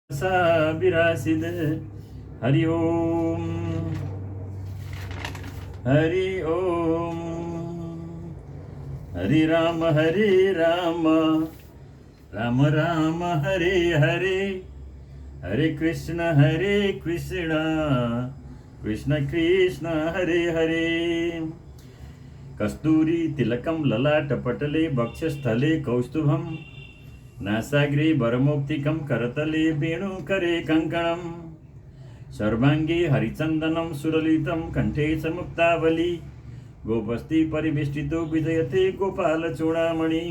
सा विरासिद। हरि ओम, हरि ओम। हरि राम राम राम हरे हरे, हरे कृष्ण कृष्ण कृष्ण हरे हरे। कस्तूरी तिलकं ललाटपटले वक्षस्थले कौस्तुभम्, नासाग्रे वरमौक्तिकं करतले वेणुकरे कङ्कणम्, सर्वाङ्गे हरिचन्दनं सुललितं कण्ठे च मुक्तावली, गोपस्ति परिवेष्टितो विजयते गोपालचूडामणि,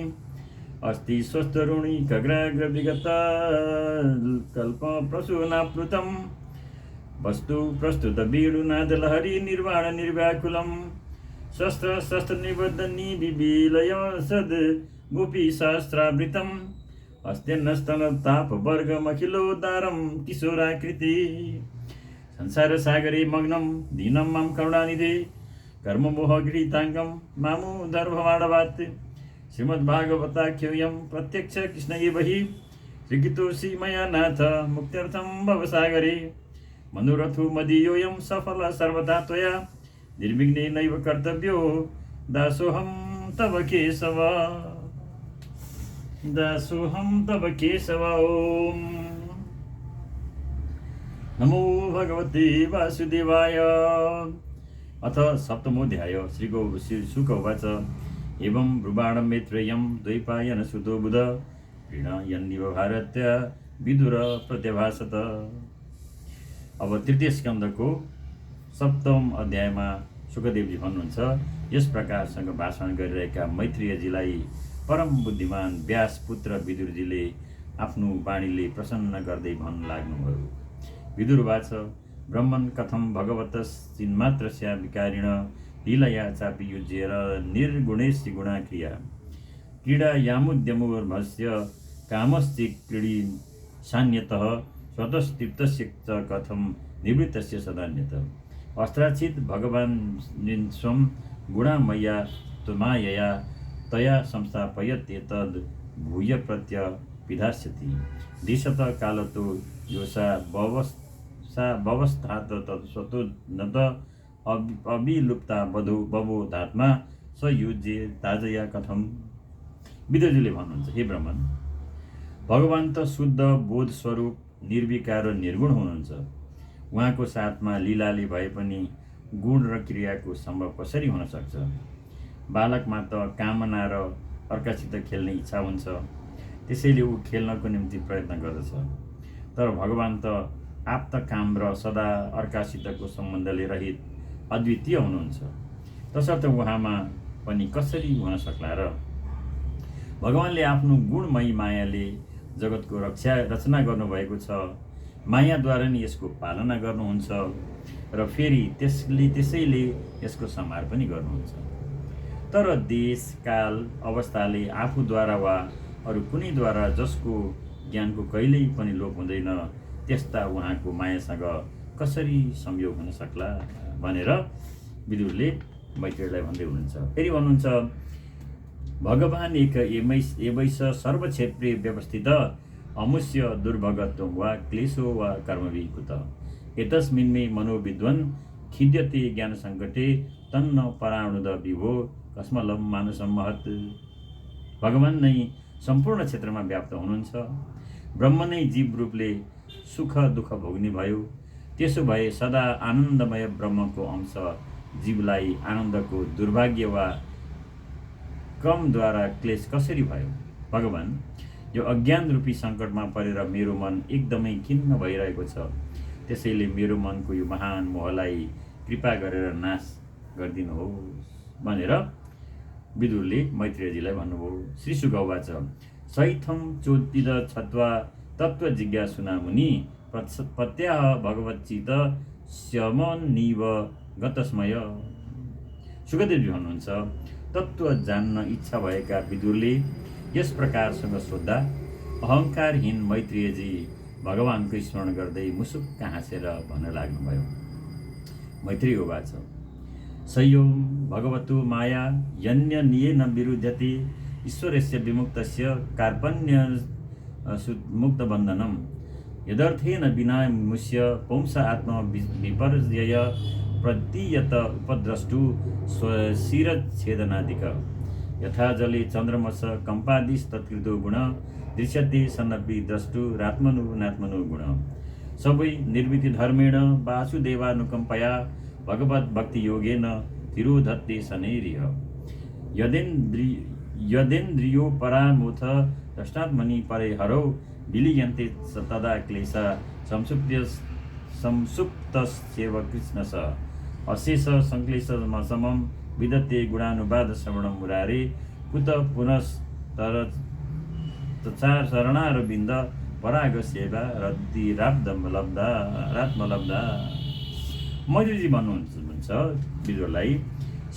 अस्ति स्वस्थरुणि खग्राग्रविगता कल्पप्रसूनाप्लुतं, वस्तु प्रस्तुत वेणुनादलहरी निर्वाण निर्व्याकुलं, शस्त्र शस्त्र निबद्ध निबिलय सद् गोपी शास्त्रावृतम्, अस्त्यन्नस्तन ताप वर्गमखिलोद्धारं किशोराकृति, संसार सागरे मग्नं दीनं मां करुणानिधे, कर्ममोहगृहीताङ्गं मामुदर्भमाणवात्, श्रीमद्भागवताख्योऽयं प्रत्यक्ष कृष्ण एव हि, लिखितोऽसि मया नाथ मुक्त्यर्थं भवसागरे, मनोरथो मदीयोऽयं सफल सर्वदा त्वया, निर्विघ्नेनैव कर्तव्यो दासोऽहं तव केशव, दासोऽहं तव केशव। ओम नमो भगवते वासुदेवाय। अथ सप्तमोऽध्याय। श्री शुक उवाच एवं ब्रुवाणं मैत्रेयं द्वैपायन सुतो बुध प्रीणयन्निव भारत्य विदुर प्रत्यभाषत। अब तृतीय स्कन्धको सप्तम अध्यायमा सुकदेवजी भन्नुहुन्छ, यस प्रकारसँग भाषण गरिरहेका मैत्रेयजीलाई परम बुद्धिमान व्यास पुत्र विदुरजीले आफ्नो वाणीले प्रसन्न गर्दै भन्न लाग्नुभयो। विदुरवाच ब्रह्मन् कथं भगवतश्चिन्मात्रस्या विकारिण लीलया चापि युज्येर निर्गुणेस्य गुणाक्रिया, क्रीडायामुद्यमुर्भस्य कामश्चिक्रीडी सान्यतः स्वतस्तृप्तस्य च कथं निवृत्तस्य सदान्यतः, अस्त्राचित भगवान् स्वं गुणामय्या त्वमायया तया संस्थापयत्येतद् भूय प्रत्यभिधास्यति, दिशत कालतो योषा व्यवस्थात तत्स्वतो नत अभिलुप्ता बबोधात्मा स युज्ये ताजया कथम। विदुरजीले भन्नुहुन्छ, हे ब्रह्मन, भगवान त शुद्ध बोध स्वरूप निर्विकार र निर्गुण हुनुहुन्छ। उहाँको साथमा लीलाले भए पनि गुण र क्रियाको सम्भव कसरी हुन सक्छ? बालकमा त कामना र अर्कासित खेल्ने इच्छा हुन्छ, त्यसैले ऊ खेल्नको निम्ति प्रयत्न गर्दछ। तर भगवान त आप्त काम र सदा अर्कासितको सम्बन्धले रहित अद्वितीय हुनुहुन्छ, तसर्थ उहाँमा पनि कसरी हुन सक्ला र? भगवानले आफ्नो गुणमयी मायाले जगतको रचना गर्नुभएको छ, मायाद्वारा नै यसको पालना गर्नुहुन्छ र फेरि त्यसैले यसको संहार पनि गर्नुहुन्छ। तर देश काल अवस्थाले आफूद्वारा वा अरू कुनैद्वारा जसको ज्ञानको कहिल्यै पनि लोप हुँदैन, त्यस्ता उहाँको मायासँग कसरी संयोग हुन सक्ला भनेर विदुरले मैत्रेयलाई भन्दै हुनुहुन्छ। फेरि भन्नुहुन्छ, भगवान एक एवैष सर्वक्षेत्रे व्यवस्थित अमुष्य दुर्भगत्वं वा क्लेशो वा कर्मविकुत, एतस्मिन्मे मनोविद्वन् खिद्यते ज्ञानसङ्कटे तन्न पराणुद विभो कस्मलं मानुषं महत्। भगवान नै सम्पूर्ण क्षेत्रमा व्याप्त हुनुहुन्छ, ब्रह्म नै जीव रूपले सुख दुःख भोग्ने भयो, त्यसो भए सदा आनन्दमय ब्रह्मको अंश जीवलाई आनन्दको दुर्भाग्य वा क्रमद्वारा क्लेश कसरी भयो? भगवान, यो अज्ञान रूपी सङ्कटमा परेर मेरो मन एकदमै खिन्न भइरहेको छ, त्यसैले मेरो मनको यो महान मोहलाई कृपा गरेर नाश गरिदिनुहोस् भनेर विदुरले मैत्रेयजीलाई भन्नुभयो। श्री शुक उवाच सैथं चोदित छत्वा तत्त्व जिज्ञासुना मुनि प्रत्याह भगवच्चित श्यमनिव गतस्मय। सुकदेवजी भन्नुहुन्छ, तत्त्व जान्न इच्छा भएका विदुरले यस प्रकारसँग सोद्धा अहङ्कारहीन मैत्रेयजी भगवानको स्मरण गर्दै मुसुक्क हाँसेर भन्न लाग्नुभयो। मैत्रेय उवाच संयम भगवतो माया यन्य नियेन विरुध्यते ईश्वरस्य विमुक्तस्य कार्पण्य मुक्तबन्धनम् यदर्थेन विना मुष्य पुंस आत्म विपर्यय प्रतीयत उपद्रष्टु शिरच्छेदनादिक यथा जले चन्द्रमस कम्पादिश तत्कृतो गुण दृश्यते सन्नपि द्रष्टु नात्मनु गुण सबै निर्मिति धर्मेण वासुदेवानुकम्पया भगवत भक्ति योगेन तिरोधत्ते शनैरिह यदेन्द्रियो परामुथ दष्टात्मनि परे हरौ विलीयन्ते तदा क्लेशा संसुप्तस्येव कृष्णस अशेष संक्लेशमसमं विदत्ते गुणानुवाद श्रवणं मुरारे कुत पुनश्चरणारविन्द पराग सेवा रद्दिरात्मलब्धा। मैत्रीजी भन्नुहुन्छ विदुरलाई,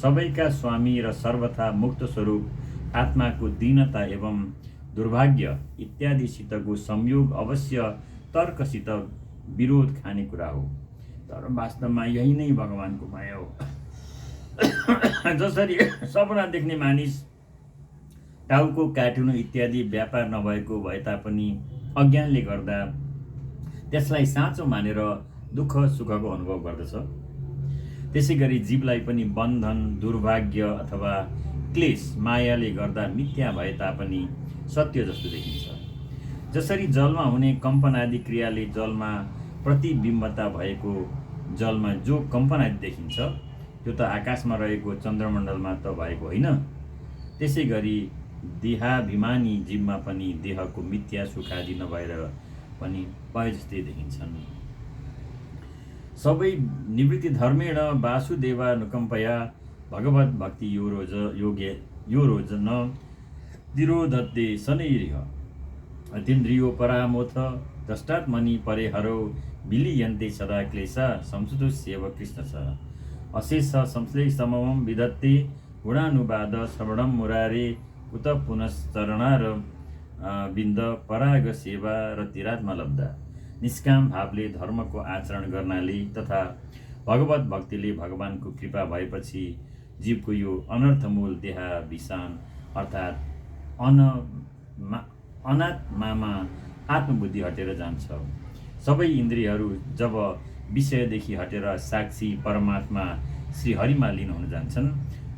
सबैका स्वामी र सर्वथा मुक्त स्वरूप आत्माको दीनता एवं दुर्भाग्य इत्यादिसितको संयोग अवश्य तर्कसित विरोध खाने कुरा हो, तर वास्तवमा यही नै भगवानको माया हो। जसरी सपना देख्ने मानिस टाउको काटिनु इत्यादि व्यापार नभएको भए तापनि अज्ञानले गर्दा त्यसलाई साँचो मानेर दुःख सुखको अनुभव गर्दछ, त्यसै गरी जीवलाई पनि बन्धन दुर्भाग्य अथवा क्लेश मायाले गर्दा मिथ्या भए तापनि सत्य जस्तो देखिन्छ। जसरी जलमा हुने कम्पन आदि क्रियाले जलमा प्रतिबिम्बता भएको जलमा जो कम्पन आदि देखिन्छ त्यो त आकाशमा रहेको चन्द्रमण्डलमा त भएको होइन, त्यसै गरी देहाभिमानी जीवमा पनि देहको मिथ्या सुख आदि नभएर पनि भए जस्तै देखिन्छन्। सबै निवृत्ति धर्मेण वासुदेवानुकम्पया भगवत भक्ति यो रोजन तिरोधत्ते शनैरिह अतीन्द्रियो परामोथ दष्टात्मनि परे हरौ विलीयन्ते सदा क्लेशा संसुतस्येव कृष्णस अशेष संश्लेषमं विदत्ते गुणानुवाद श्रवणं मुरारे उत पुनश्चरणार बिन्द पराग सेवा रतिरात्मा लब्धा। निष्काम भावले धर्मको आचरण गर्नाले तथा भगवत भक्तिले भगवानको कृपा भएपछि जीवको यो अनर्थमूल देहाभिसान अर्थात् अनात्मामा आत्मबुद्धि हटेर जान्छ। सबै इन्द्रियहरू जब विषयदेखि हटेर साक्षी परमात्मा श्रीहरिमा लीन हुन जान्छन्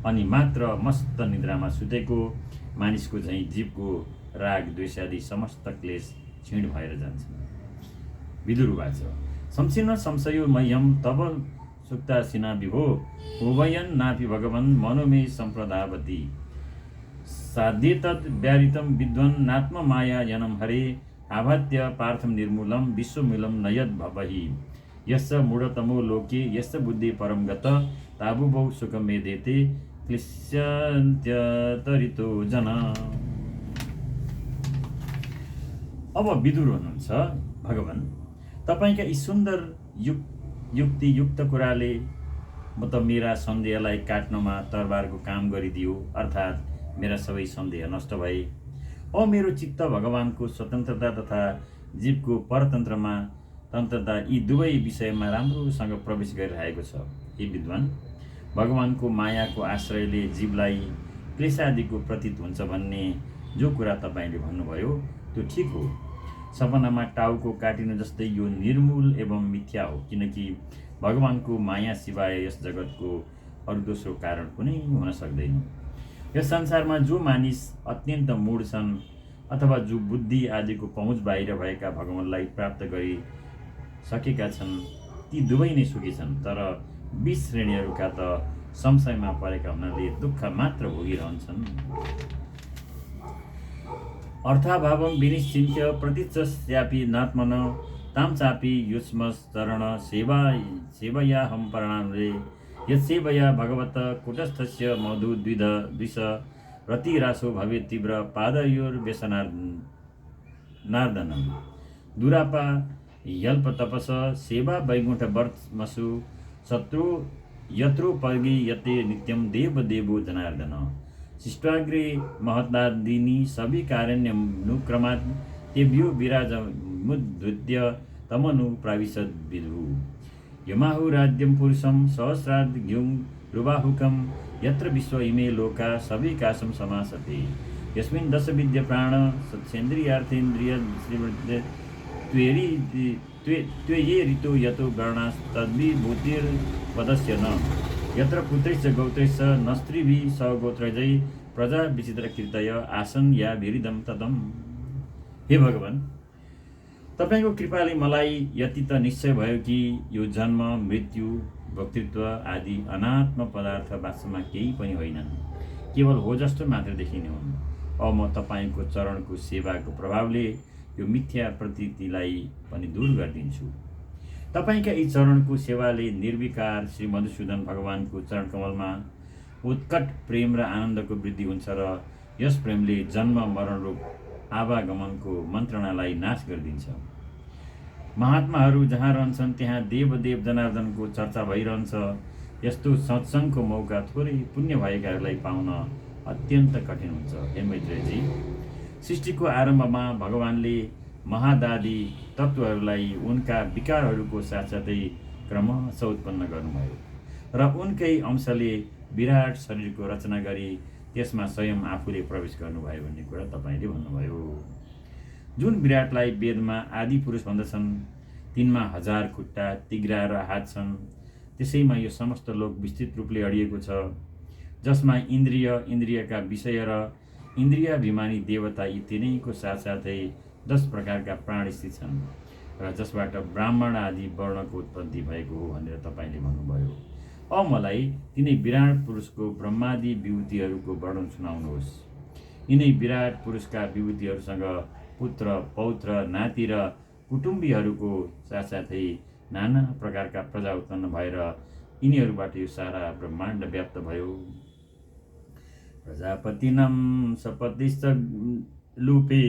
अनि मात्र मस्त निद्रामा सुतेको मानिसको झैँ जीवको राग द्वेषादि समस्त क्लेश क्षीण भएर जान्छन्। विदुरवाच संसीर्ण संशयो मह्यम तब सुक्तासिना विभो उभयन नापि भगवन् मनोमे सम्प्रदावती साध्येतत् व्यारितं विद्वन् नात्ममाया यनं हरे आभात्य पार्थं निर्मूलं विश्वमूलं नयद् भवहि यस्य मूढतमो लोके यस्य बुद्धि परम गत ताबुबौ सुखमेदेते क्लिश्यन्त्यतरितो जन। अब विदुर हुनुहुन्छ, भगवान तपाईका यी सुन्दर युक्तियुक्त कुराले म त मेरा सन्देहलाई काट्नमा तरबारको काम गरिदियो, अर्थात् मेरा सबै सन्देह नष्ट भए। मेरो चित्त भगवानको स्वतन्त्रता तथा जीवको परतन्त्रमा तन्त्रता यी दुवै विषयमा राम्रोसँग प्रवेश गरिरहेको छ। हे विद्वान, भगवानको मायाको आश्रयले जीवलाई क्लेशादिको प्रतीत हुन्छ भन्ने जो कुरा तपाईँले भन्नुभयो त्यो ठिक हो। सपनामा टाउको काटिनु जस्तै यो निर्मूल एवं मिथ्या हो, किनकि भगवानको माया सिवाय यस जगतको अरू दोस्रो कारण कुनै हुन सक्दैन। यस संसारमा जो मानिस अत्यन्त मूढ छन् अथवा जो बुद्धि आदिको पहुँच बाहिर भएका भगवानलाई प्राप्त गरी सकेका छन् ती दुवै नै सुखी छन्, तर 20 श्रेणीहरूका त संशयमा परेका हुनाले दुःख मात्र भोगिरहन्छन्। अर्थाभावं विनिश्चिन्त्य प्रतिच्चस्यापि नात्मन तां चापि युष्मश्चरण सेवया हम प्रणामरे यत्सेवया भगवत कुटस्थस्य मधुद्विष रतिरासो भवेत् तीव्र पादयोर्व्यसनार्दनम् दुरापा यल्प तपस सेवा वैकुण्ठ वर्तमसु शत्रु यत्रो पर्गी यते नित्यं देवदेवो जनार्दन शिष्टाग्रे महदादिनी सभी कारण्यनुक्रमात् तेभ्यो विराजमुद्धृत्य तमनु प्राविशद विदु यमाहुराद्यं पुरुषं सहस्राद्युं रुबाहुकं यत्र विश्व इमे लोका सविकाशं समासते यस्मिन् दश विद्या प्राण सत्सेन्द्रियार्थेन्द्रिय त्वेये ऋतु यतो वर्णास्तद्विभूतिर्पदस्य न यत्र पुत्रैश्च गौत्रैश्च नस्त्रिभिः सगोत्रजै प्रजा विचित्रकृतय आसन या भिरिदम तदम। हे भगवान, तपाईँको कृपाले मलाई यति त निश्चय भयो कि यो जन्म मृत्यु वक्तृत्व आदि अनात्म पदार्थ वास्तवमा केही पनि होइनन्, केवल हो जस्तो मात्र देखिने हुन्। अब म तपाईँको चरणको सेवाको प्रभावले यो मिथ्या प्रतीतिलाई पनि दूर गरिदिन्छु। तपाईँका यी चरणको सेवाले निर्विकार श्री मधुसूदन भगवानको चरणकमलमा उत्कट प्रेम र आनन्दको वृद्धि हुन्छ र यस प्रेमले जन्म मरण रूप आवागमनको मन्त्रणालाई नाश गरिदिन्छ। महात्माहरू जहाँ रहन्छन् त्यहाँ देवदेव जनार्दनको चर्चा भइरहन्छ। यस्तो सत्सङ्गको मौका थोरै पुण्य भएकाहरूलाई पाउन अत्यन्त कठिन हुन्छ। हे मैत्रेयजी, सृष्टिको आरम्भमा भगवानले महादादी तत्त्वहरूलाई उनका विकारहरूको साथसाथै क्रमशः उत्पन्न गर्नुभयो र उनकै अंशले विराट शरीरको रचना गरी त्यसमा स्वयं आफूले प्रवेश गर्नुभयो भन्ने कुरा तपाईँले भन्नुभयो। जुन विराटलाई वेदमा आदि पुरुष भन्दछन्, तिनमा 1000 खुट्टा, तिघ्रा र हात छन्। त्यसैमा यो समस्त लोक विस्तृत रूपले अडिएको छ, जसमा इन्द्रियका विषय र इन्द्रियाभिमानी देवता यी तिनैको साथसाथै 10 प्रकारका प्राण स्थित छन् र जसबाट ब्राह्मण आदि वर्णको उत्पत्ति भएको हो भनेर तपाईँले भन्नुभयो। अब मलाई तिनै विराट पुरुषको ब्रह्मादि विभूतिहरूको वर्णन सुनाउनुहोस्। यिनै विराट पुरुषका विभूतिहरूसँग पुत्र, पौत्र, नाति र कुटुम्बीहरूको साथसाथै नाना प्रकारका प्रजा उत्पन्न भएर यिनीहरूबाट यो सारा ब्रह्माण्ड व्याप्त भयो। प्रजापतिनां सपतिश्च लुपे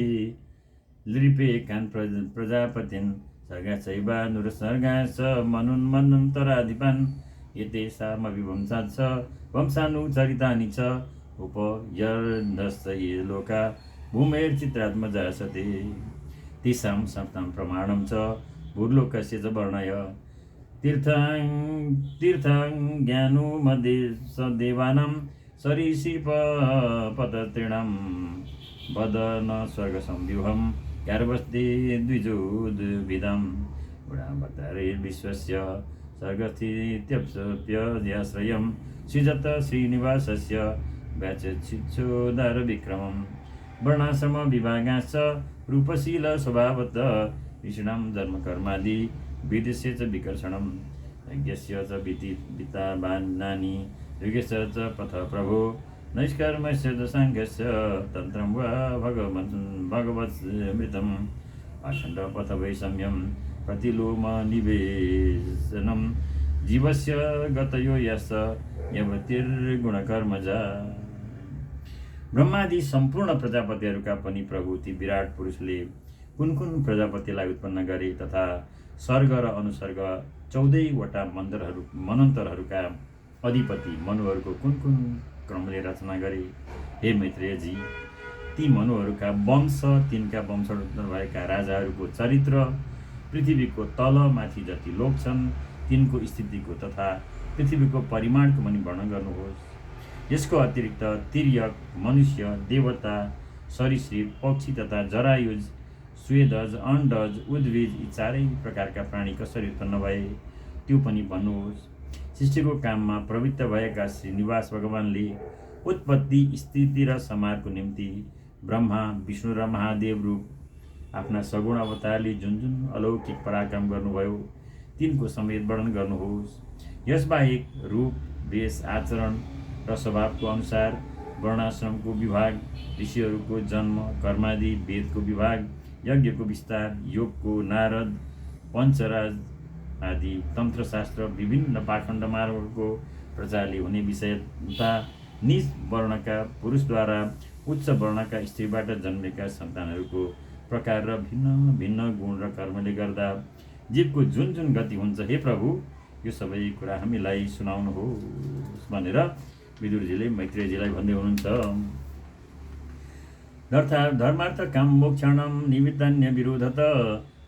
लृपे कान् प्रजापतिन् सर्गाचैवानुरसर्गाश्च मनुन्मन्वन्तराधिपान् एतेषामभिवंशाच्च वंशानुचरितानि च उपयर्धश्च ये लोका भूमेर्चित्रात्मजा सते तेषां सप्तां प्रमाणं च भूर्लोकस्य च वर्णय तीर्थं ज्ञानुमध्ये सदेवानां सरीसृपपततृणां वदन स्वर्गसंव्यूहं यार्वस्ते द्विजोद्भिदां गुणावतारे विश्वस्य सर्गस्थित्यप्ययाश्रयं सृजत श्रीनिवासस्य व्याचच्छिच्छोदारविक्रमं वर्णाश्रमविभागाश्च रूपशील स्वभावत ऋषीणां जन्मकर्मादि विदेशे च विकर्षणं यज्ञस्य च विताबान्नानि युगस्य च पथ प्रभो नैष्कर्मस्य च साङ्ख्यस्य तन्त्रं वा भगवत्स्मृतम् आखण्डपथ वैषम्यं प्रतिलोमनिवेशनं जीवस्य गतयो यस्य यवतिर्गुणकर्मजा। ब्रह्मादि सम्पूर्ण प्रजापतिहरूका पनि प्रभु ती विराट पुरुषले कुन कुन प्रजापतिलाई उत्पन्न गरे तथा सर्ग र अनुसर्ग 14 वटा मनन्तरहरूका अधिपति मनुहरूको कुन कुन क्रमले रचना गरे। हे मैत्रेयजी, ती मनुहरूका वंश, तिनका वंशबाट उत्पन्न भएका राजाहरूको चरित्र, पृथ्वीको तल माथि जति लोक छन् तिनको स्थितिको तथा पृथ्वीको परिमाणको पनि वर्णन गर्नुहोस्। यसको अतिरिक्त तिर्यक, मनुष्य, देवता, सरीसृप, पक्षी तथा जरायुज, स्वेदज, अण्डज, उद्भिज यी 4 प्रकारका प्राणी कसरी उत्पन्न भए त्यो पनि भन्नुहोस्। सृष्टिको काममा प्रवृत्त भएका श्रीनिवास भगवानले उत्पत्ति, स्थिति र संहारको निम्ति ब्रह्मा, विष्णु र महादेव रूप आफ्ना सगुण अवतारले जुन जुन अलौकिक पराक्रम गर्नुभयो तिनको समेत वर्णन गर्नुहोस्। यसबाहेक रूप, वेश, आचरण र स्वभावको अनुसार वर्णाश्रमको विभाग, ऋषिहरूको जन्म, कर्मादि, वेदको विभाग, यज्ञको विस्तार, योगको नारद, पञ्चराज आदि तन्त्रशास्त्र, विभिन्न पाखण्ड मार्गहरूको प्रचारले हुने विषय तथा निज वर्णका पुरुषद्वारा उच्च वर्णका स्त्रीबाट जन्मेका सन्तानहरूको प्रकार र भिन्न भिन्न गुण र कर्मले गर्दा जीवको जुन जुन गति हुन्छ, हे प्रभु यो सबै कुरा हामीलाई सुनाउनुहोस् भनेर विदुरजीले मैत्रेयजीलाई भन्दै हुनुहुन्छ। धर्मार्थ काम मोक्षणं निमित्तान्य विरोधत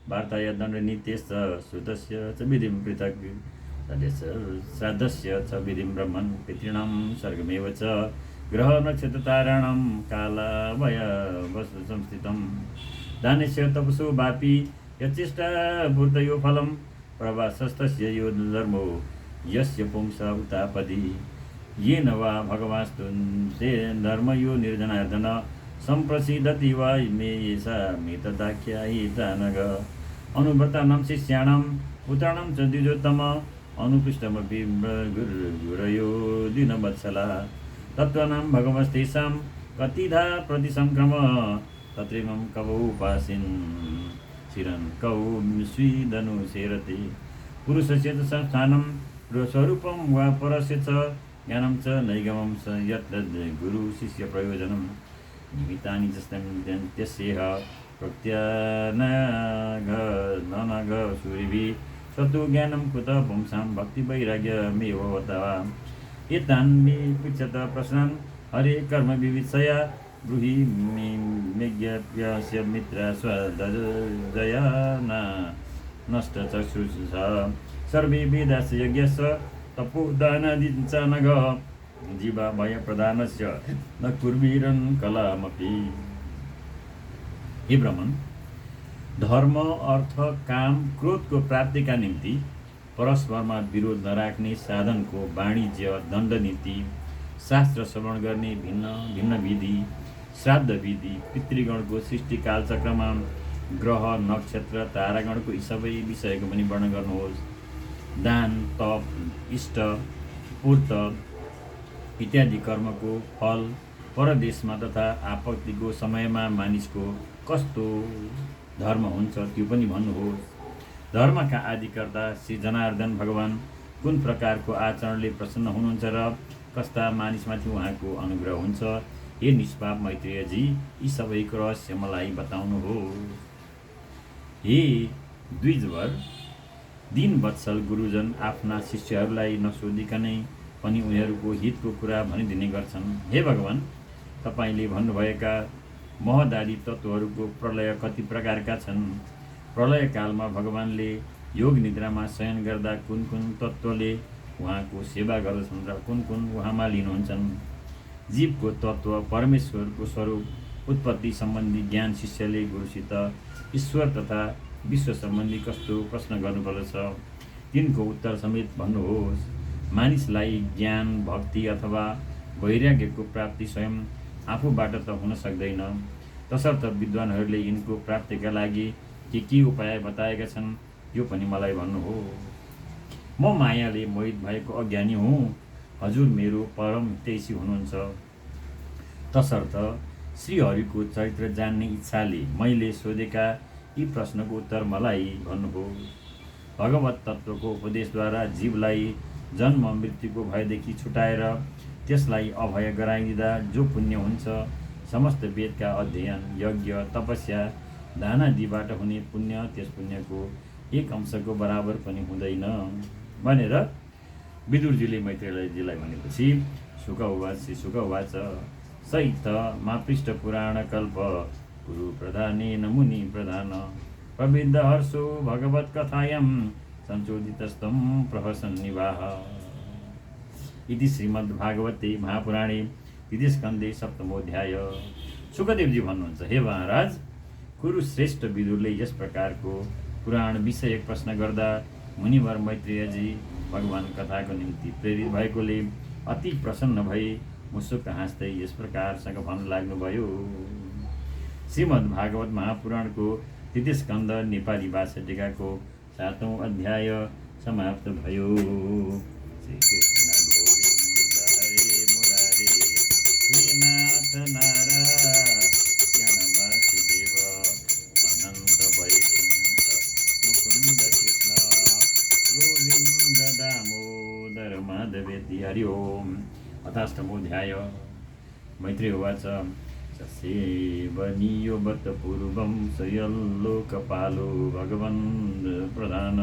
वार्ताय दण्डनीत्यश्च श्रुतस्य च विधिं पृथक् श्राद्धस्य च विधिं ब्रह्मन् पितॄणां स्वर्गमेव च ग्रह नक्षत्रताराणां कालावय संस्थितं दानस्य तपसो वापि यच्चिष्टा पूर्तयो फलं प्रवासस्तस्य यो धर्मो यस्य पुंस उतापदि येन वा भगवास्तुन्ते धर्मयो निर्जनार्दन सम्प्रसिद्धति वा मे येषा मेतदाख्यायिता नग अनुव्रतानां शिष्याणां पुत्राणां च द्विजोत्तम अनुपृष्टमपि गुरयो दिनवत्सला तत्त्वानां भगवस्तेषां कतिधा प्रतिसङ्क्रम तत्रैवं कवौ उपासीन् चिरन् कौ स्वीदनु सेरते पुरुषस्य च संस्थानं स्वरूपं वा परस्य च ज्ञानं च नैगमं च यत् गुरु शिष्य प्रयोजनं निमित्तानि च त्यस्येह प्रत्यानघ ननघ सूरिभिः सत्तु ज्ञानं कुत पुंसां भक्तिवैराग्यमेव वा एतान् मे पृच्छत प्रश्नान् हरे कर्म विवित्सया ब्रूहि मेज्ञप्यस्य मित्रा स्वदजया नष्ट चक्षुष सर्वे वेदाश्च यज्ञश्च तपोदानादिञ्च नघ जीवा भयप्रधानस्य न कुर्वीरन् कलामपि। हे ब्राह्मण, धर्म अर्थ काम क्रोधको प्राप्तिका निम्ति परस्परमा विरोध नराख्ने साधनको वाणिज्य दण्डनीति शास्त्र श्रवण गर्ने भिन्न भिन्न विधि श्राद्ध विधि पितृगणको सृष्टि कालचक्रमा ग्रह नक्षत्र तारागणको यी सबै विषयको पनि वर्णन गर्नुहोस्। दान तप इष्ट पूर्त इत्यादि कर्मको फल परदेशमा तथा आपत्तिको समयमा मानिसको कस्तो धर्म हुन्छ त्यो पनि भन्नुहोस्। धर्मका आदिकर्ता श्री जनार्दन भगवान कुन प्रकारको आचरणले प्रसन्न हुनुहुन्छ र कस्ता मानिसमाथि उहाँको अनुग्रह हुन्छ। हे निष्पाप मैत्रेयजी, यी सबैको रहस्य मलाई बताउनुहोस्। हे द्विजवर, दिनवत्सल गुरुजन आफ्ना शिष्यहरूलाई नसोधिकनै पनि उनीहरूको हितको कुरा भनिदिने गर्छन्। हे भगवान, तपाईँले भन्नुभएका महदादी तत्त्वहरूको प्रलय कति प्रकारका छन्? प्रलय कालमा भगवानले योग निद्रामा शयन गर्दा कुन कुन तत्त्वले उहाँको सेवा गर्दछन् र कुन कुन उहाँमा लिनुहुन्छन्? जीवको तत्त्व परमेश्वरको स्वरूप उत्पत्ति सम्बन्धी ज्ञान शिष्यले गुरुसित ईश्वर तथा विश्व सम्बन्धी कस्तो प्रश्न गर्नुपर्दछ तिनको उत्तर समेत भन्नुहोस्। मानिसलाई ज्ञान भक्ति अथवा वैराग्यको प्राप्ति स्वयं आफूबाट त हुन सक्दैन, तसर्थ विद्वानहरूले यिनको प्राप्तिका लागि के उपाय बताएका छन् यो पनि मलाई भन्नुहोस्। म मायाले मोहित भएको अज्ञानी हुँ, हजुर मेरो परम हितैषी हुनुहुन्छ, तसर्थ श्रीहरिको चरित्र जान्ने इच्छाले मैले सोधेका यी प्रश्नको उत्तर मलाई भन्नुहोस्। भगवत तत्त्वको उपदेशद्वारा जीवलाई जन्म मृत्युको भयदेखि छुटाएर त्यसलाई अभय गराइदिँदा जो पुण्य हुन्छ, समस्त वेदका अध्ययन यज्ञ तपस्या दानादिबाट हुने पुण्य त्यस पुण्यको एक अंशको बराबर पनि हुँदैन भनेर विदुरजीले मैत्रेयजीलाई भनेपछि शुक उवाच सहित मा पृष्ठ पुराण कल्प गुरु प्रधानेन मुनि प्रधान प्रविद्ध हर्षो भगवत कथायां संचोदितस्तं प्रहसन निवाह इति श्रीमद्भागवते महापुराणे द्वितीय स्कन्धे सप्तमोऽध्याय। शुकदेवजी भन्नुहुन्छ, हे महाराज, कुरुश्रेष्ठ विदुरले यस प्रकारको पुराण विषयक प्रश्न गर्दा मुनिवर मैत्रेयजी भगवान कथाको निम्ति प्रेरित भएकोले अति प्रसन्न भई मुसुक्क हाँस्दै यस प्रकारसँग भन्न लाग्नुभयो। श्रीमद्भागवत महापुराणको द्वितीय स्कन्ध नेपाली भाषा टीकाको 7औं अध्याय समाप्त भयो। श्री कृष्ण गोविन्द हरे मुरारे हे नाथ नारायण वासुदेव अनन्त वैकुण्ठ मुकुन्द कृष्ण गोविन्द दामोदर माधवेति। हरि ओम्। अथाष्टमोऽध्याय। मैत्रेय उवाच सेवनीयो बत पूर्वं सयल्लोकपालो भगवन् प्रधान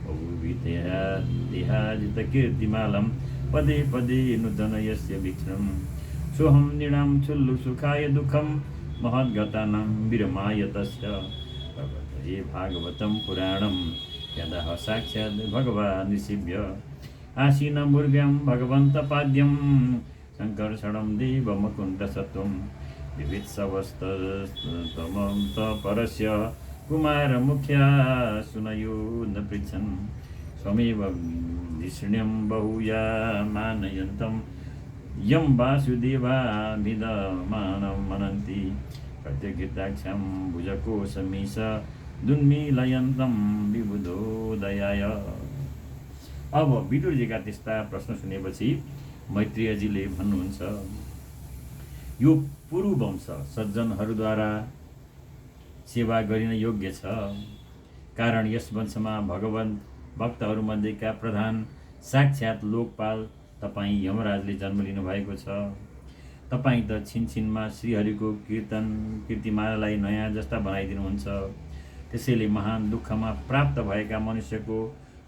बहुविदेहाजितकीर्तिमालं पदे पदे नुदन यस्य वीक्षणं सोऽहं नृणां क्षुल्लु सुखाय दुःखं महद्गतानां विरमाय तस्य प्रवर्तये भागवतं पुराणं यदा साक्षात् भगवान् ऋषिभ्य आसीनमुर्व्यां भगवन्तपाद्यं शङ्कर्षणं देवमुकुन्दसत्त्वं विवित्सवस्तमं परस्य कुमार मुख्या सुनयो न पृच्छन् स्वमेव धिष्ण्यं बहुया मानयन्तं यं वासुदेवाभिधमानं मनन्ति प्रत्यगिताक्षं भुजकोशमीश दुन्मीलयन्तं विबुधोदयाय। अब विदुरजीका त्यस्ता प्रश्न सुनेपछि मैत्रेयजीले भन्नुहुन्छ, यो पुरुवंश सज्जनहरूद्वारा सेवा गरिन योग्य छ, कारण यस वंशमा भगवान भक्तहरूमध्येका प्रधान साक्षात् लोकपाल तपाईँ यमराजले जन्म लिनुभएको छ। तपाईँ त छिनछिनमा श्रीहरिको कीर्तिमालालाई नयाँ जस्ता बनाइदिनुहुन्छ। त्यसैले महान दुःखमा प्राप्त भएका मनुष्यको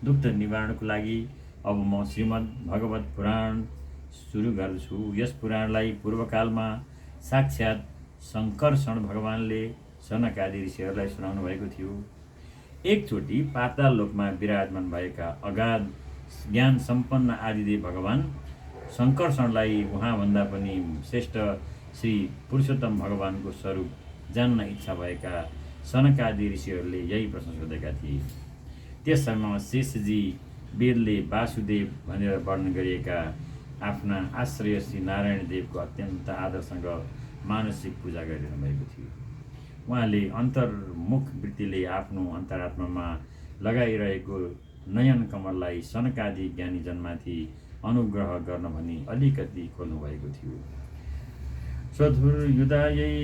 दुःख निवारणको लागि अब म श्रीमद् भगवत पुराण सुरु गर्छु। यस पुराणलाई पूर्वकालमा साक्षात् शङ्कर्षण भगवानले सनकादि ऋषिहरूलाई सुनाउनु भएको थियो। एकचोटि पाताल लोकमा विराजमान भएका अगाध ज्ञान सम्पन्न आदिदेव भगवान शङ्कर्षणलाई उहाँभन्दा पनि श्रेष्ठ श्री पुरुषोत्तम भगवानको स्वरूप जान्न इच्छा भएका सनकादि ऋषिहरूले यही प्रश्न सोधेका थिए। त्यस समयमा शेषजी वेदले वासुदेव भनेर वर्णन गरिएका आफ्ना आश्रय श्री नारायण देवको अत्यन्त आदरसँग मानसिक पूजा गरिरहनु भएको थियो। उहाँले अन्तर्मुख वृत्तिले आफ्नो अन्तरात्मामा लगाइरहेको नयन कमललाई सनकादि ज्ञानीजनमाथि अनुग्रह गर्न भनी अलिकति खोल्नु भएको थियो। स्वधुर्युदायै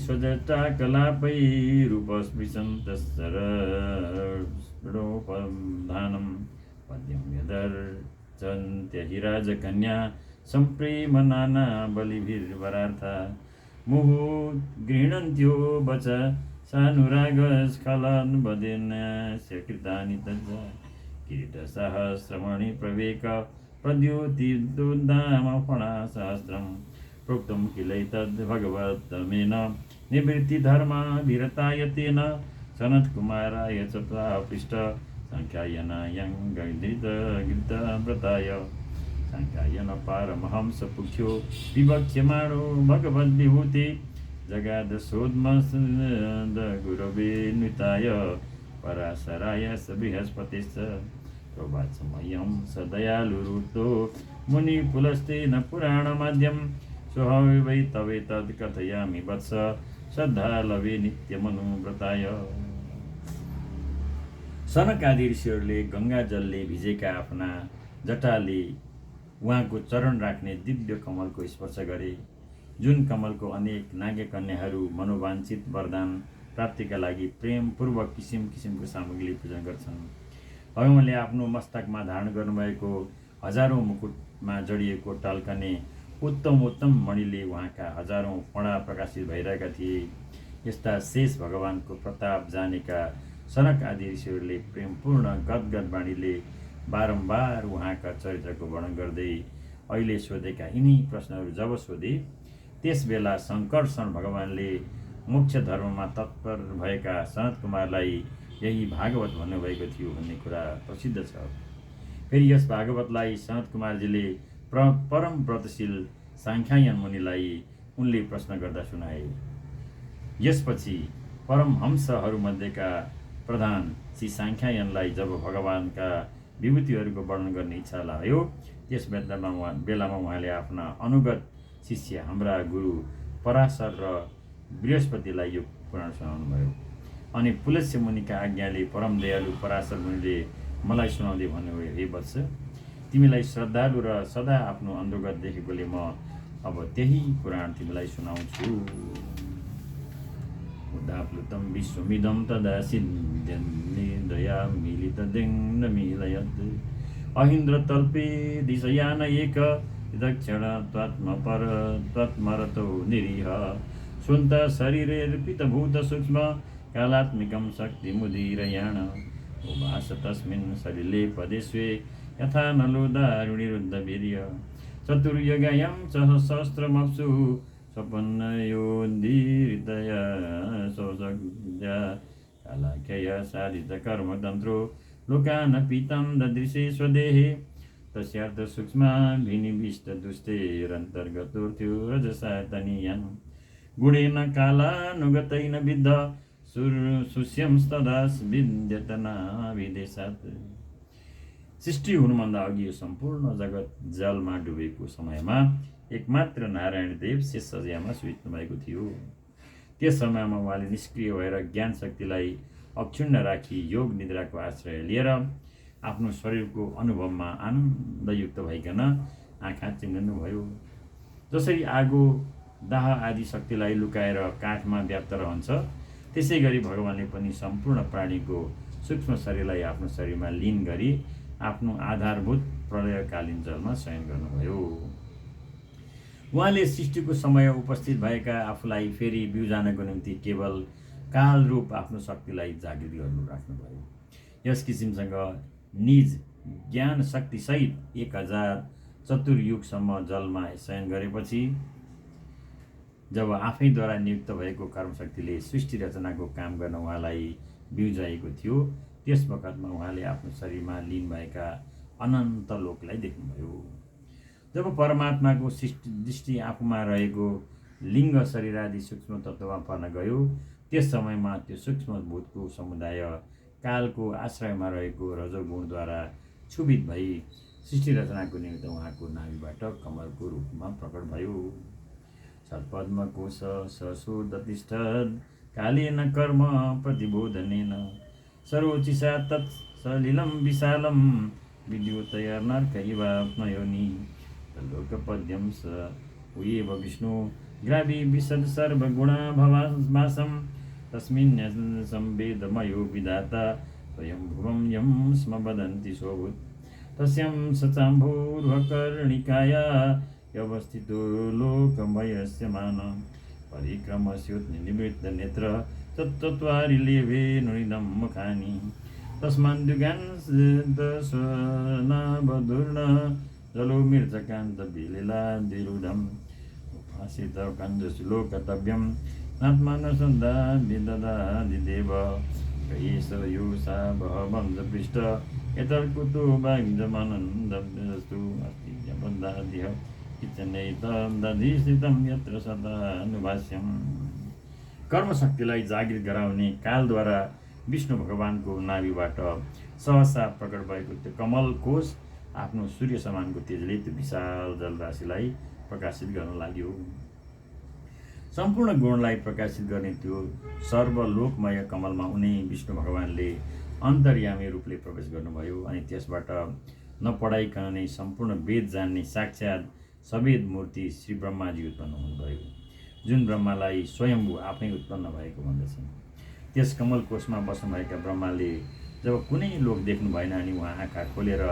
स्वजटाकलापै रूपस्पृशन्तस्तरोपधानं पद्यं यदर्चन्त्यहिराजकन्या सम्प्रेम नाना बलिभिर्वरार्था मुहुः गृह्णन्त्यो वच सानुरागस्खलन् वदेन्यस्य कृतानि तज्ज किरीटसहस्रमणि प्रवेक प्रद्योतिर्दुर्दामफणा-सहस्रं प्रोक्तं किलैतद् भगवत्तमेन निवृत्तिधर्माभिरताय तेन सनत्कुमाराय च पृष्ठ साङ्ख्यायनायं गृहीतव्रताय साङ्ख्यायन पारमहंसपुख्यो विवक्ष्यमाणो भगवद्विभूति जगादशोद्मसदगुरवे नुताय पराशराय स बृहस्पतिश्च प्रभासमयं स दयालुरुतो मुनिपुलस्तेन पुराणमाद्यं स्वभावै तवेतद् कथयामि वत्स श्रद्धालवे नित्यमनुव्रताय। सनकादि ऋषिहरूले गङ्गाजलले भिजेका आफ्ना जटाले उहाँको चरण राख्ने दिव्य कमलको स्पर्श गरे, जुन कमलको अनेक नागकन्याहरू मनोवाञ्छित वरदान प्राप्तिका लागि प्रेमपूर्वक किसिम किसिमको सामग्रीले पूजा गर्छन्। भगवानले आफ्नो मस्तकमा धारण गर्नुभएको हजारौँ मुकुटमा जडिएको टल्कने उत्तम मणिले उहाँका हजारौँ फणा प्रकाशित भइरहेका थिए। यस्ता शेष भगवानको प्रताप जानेका सनक आदि ऋषिहरूले प्रेमपूर्ण गदगद वाणीले बारम्बार उहाँका चरित्रको वर्णन गर्दै अहिले सोधेका यिनी प्रश्नहरू जब सोधे, त्यस बेला शङ्कर्षण भगवानले मोक्ष धर्ममा तत्पर भएका सनत कुमारलाई यही भागवत भन्नुभएको थियो भन्ने कुरा प्रसिद्ध छ। फेरि यस भागवतलाई सनत कुमारजीले परम व्रतशील साङ्ख्यायन मुनिलाई उनले प्रश्न गर्दा सुनाए। यसपछि परमहंसहरूमध्येका प्रधान श्री साङ्ख्यायनलाई जब भगवानका विभूतिहरूको वर्णन गर्ने इच्छा लाग्यो, त्यस बेलामा उहाँले आफ्ना अनुगत शिष्य हाम्रा गुरु पराशर र बृहस्पतिलाई यो पुराण सुनाउनुभयो। अनि पुलस्य मुनिका आज्ञाले परम दयालु पराशर मुनिले मलाई सुनाउँदै भन्नुभयो, हे वत्स, तिमीलाई श्रद्धालु र सदा आफ्नो अनुगत देखेकोले म अब त्यही पुराण तिमीलाई सुनाउँछु। उदाप्लुतं विश्वमिदं तदा सिद्ध्यन्निदया मिलितदेन मिलयत् अहीन्द्रतल्पे दिशयान एक दक्षिण त्वात्मरतो निरीह सुन्त शरीरेऽर्पितभूत सूक्ष्म कालात्मिकं शक्तिमुदीरयाण उवास तस्मिन् सलिले पदेष्वे यथा नलो दारुणिरुद्धवीर्य चतुर्युगायां सहस्रमप्सु स्वपन्नयोद्धीरितया सौसज्ञा कालाख्यया साधितकर्मतन्त्रो लोकानपीतं ददृशे स्वदेहे तस्यार्थ सूक्ष्माभिनिविष्टदुष्टेरन्तर्गतोऽर्थ्यो रजसा तनीयान् गुणेन कालानुगतैन विद्ध सुष्यंस्तदा विद्यतनाभिदेशात्। सृष्टि हुनुभन्दा अघि यो सम्पूर्ण जगत जलमा डुबेको समयमा एकमात्र नारायण देव शेष सज्यामा सुत्नु भएको थियो। त्यस समयमा उहाँले निष्क्रिय भएर ज्ञान शक्तिलाई अक्षुण्ण राखी योग निद्राको आश्रय लिएर आफ्नो शरीरको अनुभवमा आनन्दयुक्त भइकन आँखा चिम्लनुभयो। जसरी आगो दाह आदि शक्तिलाई लुकाएर काठमा व्याप्त रहन्छ, त्यसै गरी भगवानले पनि सम्पूर्ण प्राणीको सूक्ष्म शरीरलाई आफ्नो शरीरमा लीन गरी आफ्नो आधारभूत प्रलयकालीन जलमा शयन गर्नुभयो। उहाँले सृष्टिको समय उपस्थित भएका आफूलाई फेरि बिउजानको निम्ति केवल कालरूप आफ्नो शक्तिलाई जागृत गर्नु राख्नुभयो। यस किसिमसँग निज ज्ञान शक्तिसहित 1000 चतुर्युगसम्म जलमा शयन गरेपछि जब आफैद्वारा नियुक्त भएको कर्मशक्तिले सृष्टि रचनाको काम गर्न उहाँलाई बिउजाएको थियो, त्यस वखतमा उहाँले आफ्नो शरीरमा लीन भएका अनन्त लोकलाई देख्नुभयो। जब परमात्माको दृष्टि आफूमा रहेको लिङ्ग शरीर आदि सूक्ष्म तत्त्वमा पर्न गयो, त्यस समयमा त्यो सूक्ष्म भूतको समुदाय कालको आश्रयमा रहेको रजोगुणद्वारा क्षुभित भई सृष्टि रचनाको निमित्त उहाँको नाभिबाट कमलको रूपमा प्रकट भयो। सत्पद्मकोश सशोदतिष्ठद् कालेन कर्म प्रतिबोधनेन सरोचिषा तत् सलिलं विशालं विद्युतयर्नर्कैवाप्नयोनि लोकपद्यं स उयेव विष्णु ग्रावी विशद सर्वगुणाभवासं तस्मिन् संवेदमयो विधाता स्वयं भुवं यं स्म वदन्ति सोऽभूत् तस्यां सचाम्भूर्वकर्णिकाया व्यवस्थितो लोकमयस्य मान परिक्रमस्योत्निवृत्तनेत्र तत्त्वारि लेभे नुरिदं मुखानि तस्माद्युगान्सदस्वनावधूर्ण जलो मिर्चकान्तविलीलादिरूढम् उपासितकन्दश्लोकतव्यं नात्मानसन्दा विददादिदेव कयेश योषा बहवंशपृष्ठ एतर्कुतो वाग्जमानन्दस्तु अस्ति जपदादिह किचनैतं दधिस्थितं यत्र सदानुभाष्यम्। कर्मशक्तिलाई जागृत गराउने कालद्वारा विष्णु भगवानको नाभिबाट सहसा प्रकट भएको त्यो कमल कोश आफ्नो सूर्य समानको तेजले त्यो विशाल जलराशिलाई प्रकाशित गर्न लाग्यो। सम्पूर्ण गुणलाई प्रकाशित गर्ने त्यो सर्वलोकमय कमलमा उनी विष्णु भगवानले अन्तर्यामी रूपले प्रवेश गर्नुभयो अनि त्यसबाट नपढाइकन नै सम्पूर्ण वेद जान्ने साक्षात् सवेद मूर्ति श्री ब्रह्माजी उत्पन्न हुनुभयो, जुन ब्रह्मालाई स्वयम्भू आफै उत्पन्न भएको भन्दछन्। त्यस कमल कोशमा बस्नुभएका ब्रह्माले जब कुनै लोक देख्नु भएन अनि उहाँ आँखा खोलेर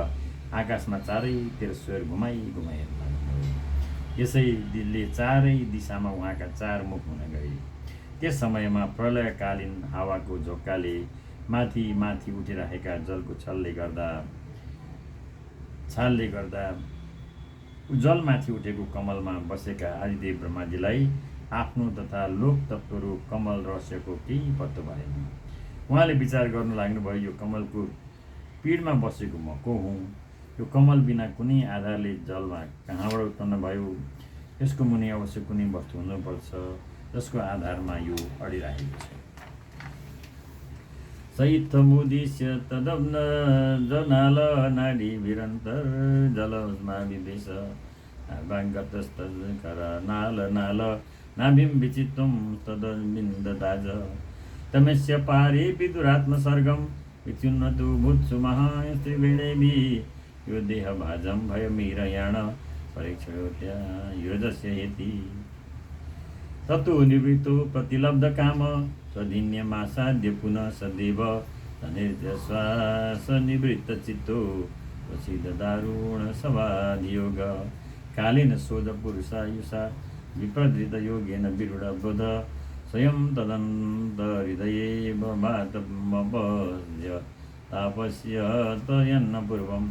आकाशमा चारैतिर स्वर घुमाइ हेर्न लाग्नुभयो। यसैले चारै दिशामा उहाँका 4 मुख हुन गए। त्यस समयमा प्रलयकालीन हावाको झोक्काले माथि माथि उठिरहेका जलको छालले गर्दा जलमाथि उठेको कमलमा बसेका आदिदेव ब्रह्माजीलाई आफ्नो तथा लोक तत्त्वहरू कमल रहस्यको केही पत्तो भएन। उहाँले विचार गर्नु लाग्नुभयो, यो कमलको पिडमा बसेको म को हुँ? यो कमल बिना कुनै आधारले जलमा कहाँबाट उत्पन्न भयो? यसको मुनि अवश्य कुनै वस्तु हुनुपर्छ जसको आधारमा यो अडिरहेको छ। सहितमुद्दिश्य तदब्न जनाल नाडी विरन्तर जलमा विवेश भागतस्तकर नाल नाभिं विचित्तं तदविन्ददाज तमस्य पारे विदुरात्मसर्गं विच्युन्नतु भूत्सु महास्त्रिवेणेभि यो देहभाजं भयमीरयाण परीक्षयोत्या युरजस्य हेति तत्तु निवृत्तो प्रतिलब्धकाम स्वधिन्यमासाद्य पुनः सदैव तनिर्जस्वासनिवृत्तचित्तो वसीददारुणसवाधियोग कालेन शोधपुरुषायुषा विप्रधृतयोगेन विरूढबोध स्वयं तदन्तहृदये भातमपस्य तापस्य तयन्न पूर्वं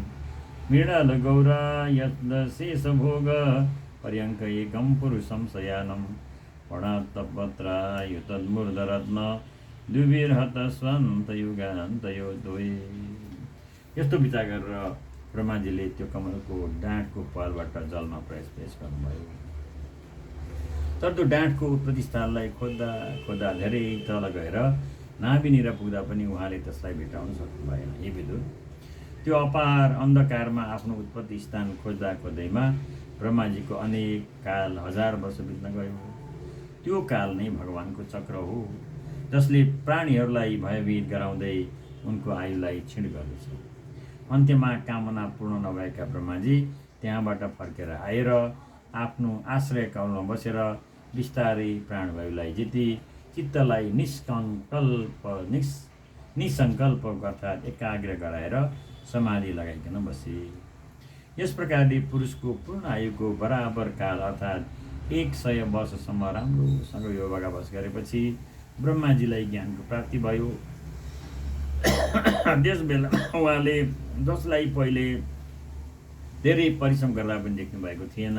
मृणालगौरा यद्शेषभोग पर्यङ्क एकं पुरुषं शयानं पणात्तपत्रायुतद्मूर्धरत्न द्विविर्हत स्वान्तयुगान्तयो द्वै। यस्तो विचार गरेर ब्रह्माजीले त्यो कमलको डाँठको पालबाट जलमा प्रवेश गर्नुभयो। तर त्यो डाँठको उत्पत्ति स्थललाई खोज्दा धेरै तल गएर नाभिनिर पुग्दा पनि उहाँले त्यसलाई भेटाउन सक्नु भएन। हे विदुर, त्यो अपार अन्धकारमा आफ्नो उत्पत्ति स्थान खोज्दा खोज्दैमा ब्रह्माजीको अनेक काल, 1000 वर्ष बित्न गयो। त्यो काल नै भगवानको चक्र हो, जसले प्राणीहरूलाई भयभीत गराउँदै उनको आयुलाई क्षीण गर्दछ। अन्त्यमा कामना पूर्ण नभएका ब्रह्माजी त्यहाँबाट फर्केर आएर आफ्नो आश्रय कमलमा बसेर बिस्तारै प्राणवायुलाई जिती चित्तलाई निसङ्कल्प अर्थात् एकाग्र गराएर समाधि लगाइकन बसे। यस प्रकारले पुरुषको पूर्ण आयुको बराबर काल अर्थात् 100 वर्षसम्म राम्रोसँग योगाभ्यास गरेपछि ब्रह्माजीलाई ज्ञानको प्राप्ति भयो। त्यस बेला उहाँले जसलाई पहिले धेरै परिश्रम गर्दा पनि देख्नु भएको थिएन,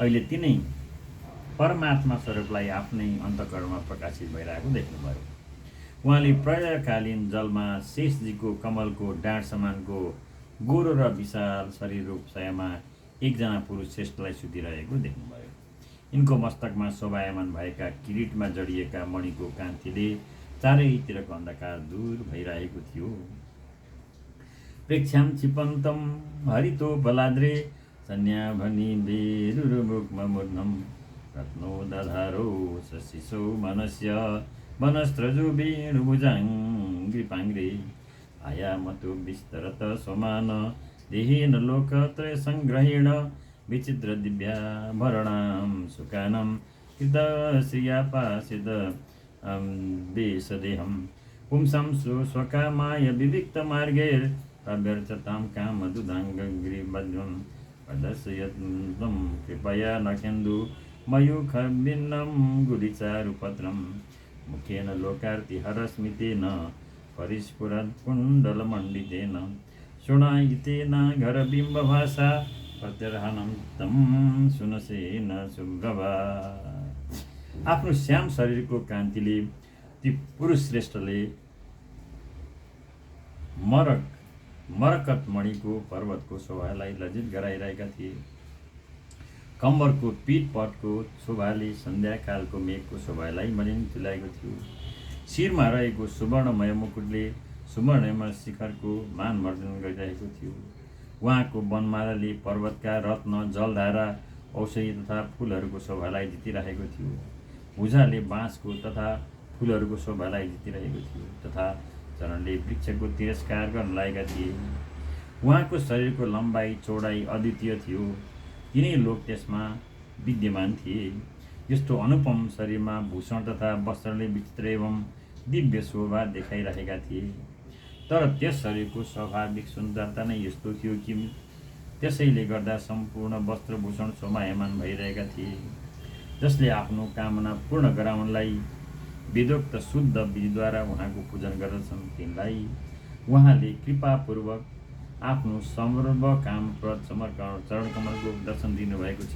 अहिले तिनै परमात्मा स्वरूपलाई आफ्नै अन्तःकरणमा प्रकाशित भइरहेको देख्नुभयो। उहाँले प्रलयकालीन जलमा शेषजीको कमलको डाँड समानको गोरो र विशाल शरीर रूप सयमा एकजना पुरुष श्रेष्ठलाई सुतिरहेको देख्नुभयो। यिनको मस्तकमा शोभायमान भएका किरीटमा जडिएका मणिको कान्तिले चारैतिरको अन्धकार दूर भइरहेको थियो। प्रेक्षाम क्षिपन्तम हरितो बलाद्रे सन्याभनि बेरुरुमुखमूर्धं रत्नो दधारो शशिशो मनस्य वनस्त्रजो वेणुभुजाङ्ग्रिपाङ्ग्रे आयामतो विस्तरत समान देहेन लोकत्रय संग्रहेण विचित्र दिव्याभरणां सुकानं कृतश्रियापासिद वेशदेहं पुंसां स्वकामाय विविक्तमार्गैर्व्यर्थतां कामदुदाङ्गग्रीवज्रं प्रदर्शयन्तं कृपया नखेन्दु मयूखभिन्नं गुलिचारुपत्रं मुखेन लोकार्तिहरस्मितेन परिस्फुरत्कुण्डलमण्डितेन शृणायितेन घरबिम्बभाषा प्रत्यर्हनं तं सुनसेन शुभ्रभा। आफ्नो श्याम शरीरको कान्तिले ती पुरुष श्रेष्ठले मरकतमणिको पर्वतको शोभालाई लज्जित गराइरहेका थिए। कम्बरको पीठपटको शोभाले सन्ध्याकालको मेघको शोभालाई मलिन तुल्याएको थियो। शिरमा रहेको सुवर्णमय मुकुटले सुवर्णमय शिखरको मानमर्दन गरिरहेको थियो। उहाँको वनमालाले पर्वतका रत्न, जलधारा, औषधि तथा फुलहरूको शोभालाई जितिरहेको थियो। भुजाले बाँसको तथा फुलहरूको शोभालाई जितिरहेको थियो तथा चरणले वृक्षको तिरस्कार गर्न लागेका थिए। उहाँको शरीरको लम्बाइ चौडाइ अद्वितीय थियो। तिनै लोक त्यसमा विद्यमान थिए। यस्तो अनुपम शरीरमा भूषण तथा वस्त्रले विचित्र एवं दिव्य शोभा देखाइरहेका थिए। तर त्यस शरीरको स्वाभाविक सुन्दरता नै यस्तो थियो कि त्यसैले गर्दा सम्पूर्ण वस्त्रभूषण शोभायमान भइरहेका थिए। जसले आफ्नो कामना पूर्ण गराउनलाई वेदोक्त शुद्ध विधिद्वारा उहाँको पूजन गर्दछन्, तिनलाई उहाँले कृपापूर्वक आफ्नो सर्वकामप्रद चरण कमलको दर्शन दिनुभएको छ।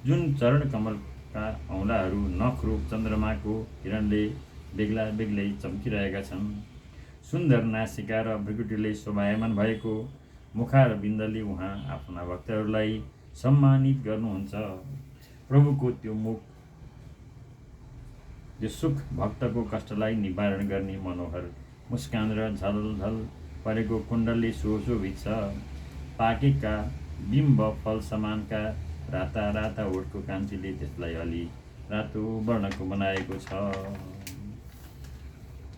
जुन चरण कमलका औँलाहरू नखरूप चन्द्रमाको किरणले बेग्ला बेग्लै चम्किरहेका छन्। सुन्दर नासिका र भ्रुकुटीले शोभायमान भएको मुखार बिन्दले उहाँ आफ्ना भक्तहरूलाई सम्मानित गर्नुहुन्छ। प्रभुको त्यो मुख, यो सुख भक्तको कष्टलाई निवारण गर्ने मनोहर मुस्कान र झलझल परेको कुण्डलले सुशोभित छ। पाकेका बिम्ब फल समानका राता राता ओठको कान्तिले त्यसलाई अलि रातो वर्णको बनाएको छ।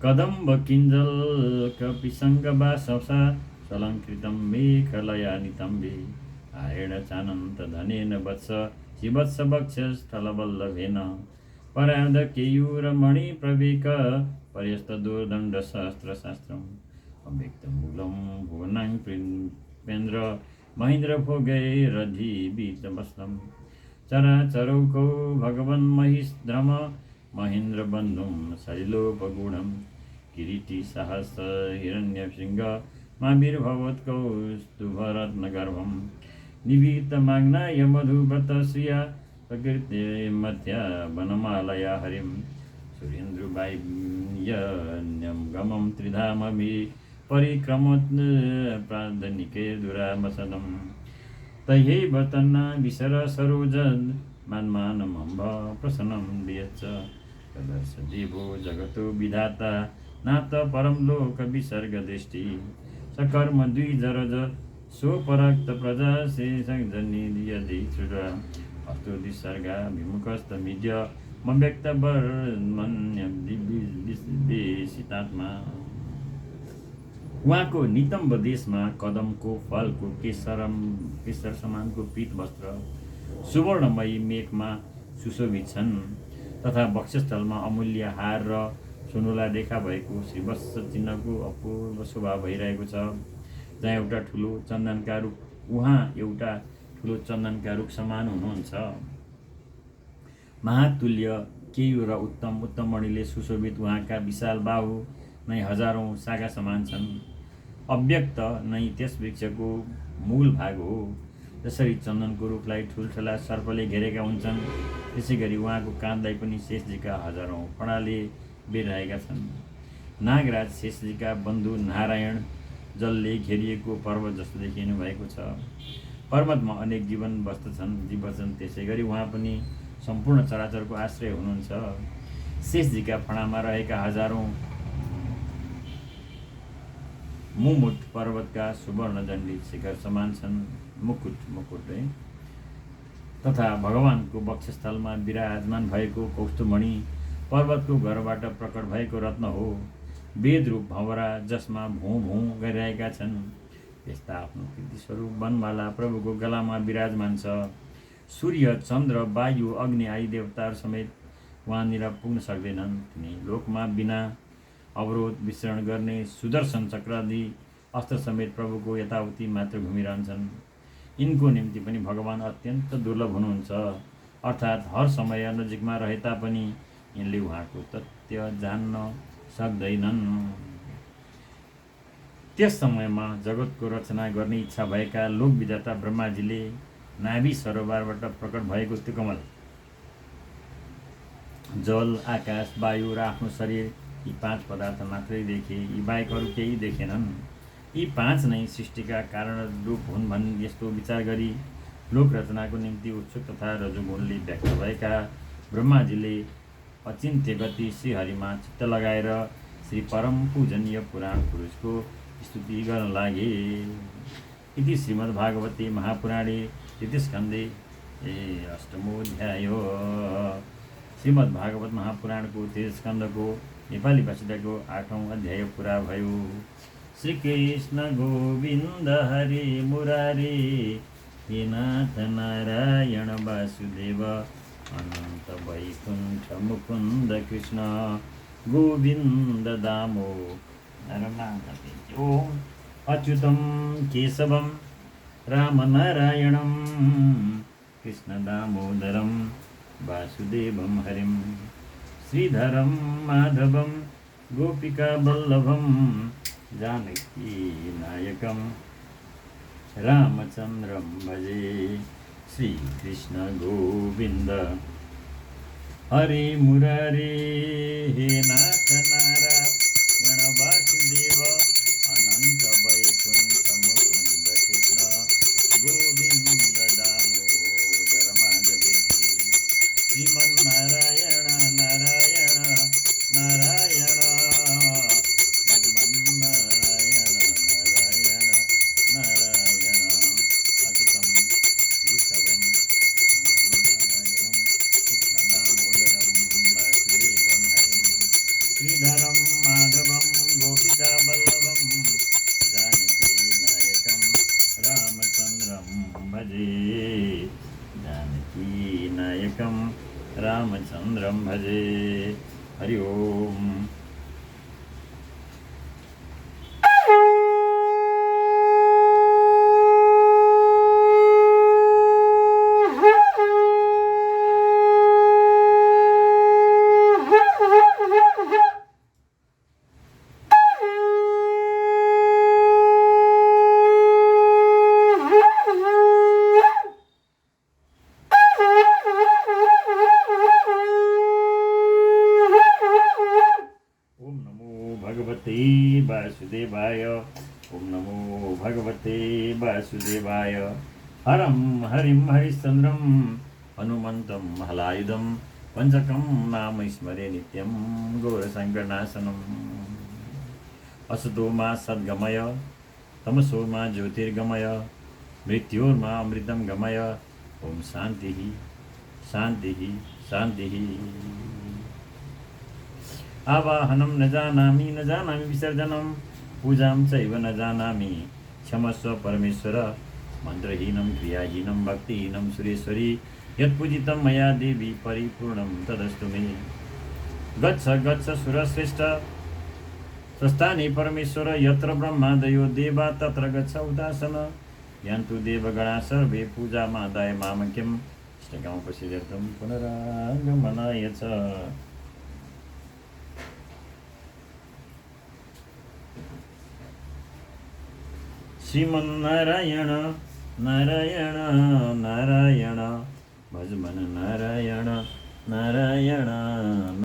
कदम्ब किञ्जल कपिसङ्गवा ससा सलङ्कृतं मेखलया नितम्बे आयेण चानन्त धनेन वत्स शिवत्स वक्षस्थलवल्लभेन परार्ध केयूरमणि प्रवेक पर्यस्त दुर्दण्ड सहस्रशास्त्रम् अव्यक्तमूलं भुवनाङ्पेन्द्र महेन्द्र भोगैरधिवीतवस्त्रं चराचरौकौ भगवन्महिष्द्रम महेन्द्र बन्धुं सलिलोपगूढं किरीटी साहस हिरण्यसिंह माविर्भवत्कौस्तुभरत्नगर्भं निवीतमाग्नाय मधुव्रत श्रिया प्रकृते मध्या वनमालया हरिं सुरेन्द्रुवाय्यन्यं गमं त्रिधामभि परिक्रमोत् प्रार्धनिके दुरावसनं तयैव तन्ना विसर सरोजद् मान्मानमम्ब प्रसन्नं दियच्च प्रदर्श देवो जगतो विधाता नाथ परम लोक विसर्ग दृष्टि सकर्म दुई जरज सो परक्त प्रजा शेषजनी यदि श्रुरा अस्तु विसर्गा विमुखस्त मिड्य व्यक्त वर्मन्य विवेशितात्मा। उहाँको नितम्ब देशमा कदमको फलको केसर समानको पीत वस्त्र सुवर्णमयी मेघमा सुशोभित छन् तथा वक्षस्थलमा अमूल्य हार र सुनुला रेखा भएको श्रीवत्स चिन्हको अपूर्व शोभा भइरहेको छ। जहाँ एउटा ठुलो चन्दनका रुख उहाँ एउटा ठुलो चन्दनका रुख समान हुनुहुन्छ। महातुल्य केयु र उत्तम उत्तम मणिले सुशोभित उहाँका विशाल बाहु नै हजारौँ शाखा समान छन्। अव्यक्त नै त्यस वृक्षको मूल भाग हो। जसरी चन्दनको रुखलाई ठुल्ठुला सर्पले घेरेका हुन्छन् त्यसै गरी उहाँको काँधलाई पनि शेषजीका हजारौँ फणाले बेरिरहेका छन्। नागराज शेषजीका बन्धु नारायण जलले घेरिएको पर्वत जस्तो देखिनु भएको छ। पर्वतमा अनेक जीवन बस्दछन् त्यसै गरी उहाँ पनि सम्पूर्ण चराचरको आश्रय हुनुहुन्छ। शेषजीका फणामा रहेका हजारौँ मुमुट पर्वतका सुवर्ण दण्डित शिखर समान छन्। मुकुट तथा भगवानको वक्षस्थलमा विराजमान भएको कौस्तुभमणि पर्वतको घरबाट प्रकट भएको रत्न हो। वेदरूप भँवरा जसमा भौँ भौँ गरिरहेका छन् यस्ता आफ्नो कृतिस्वरूप वनमाला प्रभुको गलामा विराजमान छ। सूर्य चन्द्र वायु अग्नि आदि देवताहरू समेत उहाँनिर पुग्न सक्दैनन्। तिनी लोकमा बिना अवरोध विचरण गर्ने सुदर्शन चक्रादि अस्त्र समेत प्रभुको यताउति मात्र घुमिरहन्छन्। यिनको निम्ति पनि भगवान अत्यन्त दुर्लभ हुनुहुन्छ। अर्थात् हर समय नजिकमा रहे तापनि यिनले उहाँको तथ्य जान्न सक्दैनन्। त्यस समयमा जगतको रचना गर्ने इच्छा भएका लोकविधाता ब्रह्माजीले नाभि सरोवरबाट प्रकट भएको त्यो कमल जल आकाश वायु र आफ्नो शरीर यी 5 पदार्थ मात्रै देखे। यी बाहेक अरू केही देखेनन्। यी 5 नै सृष्टिका कारण रूप हुन् भनी यस्तो विचार गरी लोक रचनाको निम्ति उत्सुक तथा रजोगुणले व्यक्त भएका ब्रह्माजीले अचिन्त्य गति श्रीहरिमा चित्त लगाएर श्री परम पूजनीय पुराण पुरुषको स्तुति गर्न लागे। इति श्रीमद्भागवते महापुराणे तृतीय स्कन्धे अष्टमोऽध्यायो। श्रीमद्भागवत महापुराणको तृतीय स्कन्धको नेपाली भाषाको 8औं अध्याय पुरा भयो। श्री कृष्ण गोविन्द हरे मुरारे हे नाथ नारायण वासुदेव अनन्त वैकुण्ठ मुकुन्द कृष्ण गोविन्द दामोदर ओम अच्युतं केशवं रामनारायणं कृष्ण दामोदरं वासुदेवं हरिं श्रीधरं माधवं गोपिका वल्लभं जानकी नायकं रामचन्द्रं भजे। श्रीकृष्ण गोविन्द हरे मुरारे हे नाथ नारायण वासुदेव अनन्त वैकुण्ठ मुकुन्द कृष्ण गोविन्द दामोदर माधवे। श्रीमन्नारायण नारायण नारायण भगवन्नारायण नारायण नारायण अच्युतं केशवं रामनारायणं कृष्ण दामोदरं वासुदेवं हरिं श्रीधरं माधवं गोपिका वल्लभं जानकी नायकं रामचन्द्रं भजे। जानकी नायकं रामचन्द्रं भजे। हरि ओम। वासुदेवाय ओम नमो भगवते वासुदेवाय। हरं हरिं हरिश्चन्द्रं हनुमन्तं हलायुधं पञ्चकं नाम स्मरे नित्यं घोरसङ्कटनाशनम् असतो मा सद्गमय तमसो मा ज्योतिर्गमय मृत्योर्मा अमृतं गमय ओम शान्तिः शान्तिः शान्तिः। आवाहनं न जानामि विसर्जनं पूजां चैव न जानामि क्षमस्व परमेश्वर मन्त्रहीनं क्रियाहीनं भक्तिहीनं सुरेश्वरी यत्पूजितं मया देवी परिपूर्णं तदस्तु मे। गच्छ गच्छ सुरश्रेष्ठ स्वस्थाने परमेश्वर यत्र ब्रह्मादयो देवा तत्र गच्छ उदासन यान्तु देवगणा सर्वे पूजामादाय मामक्यम् इष्टकामप्रसिद्ध्यर्थं पुनरागमनाय च। श्रीमन्नारायण नारायण नारायण भज मन नारायण नारायण।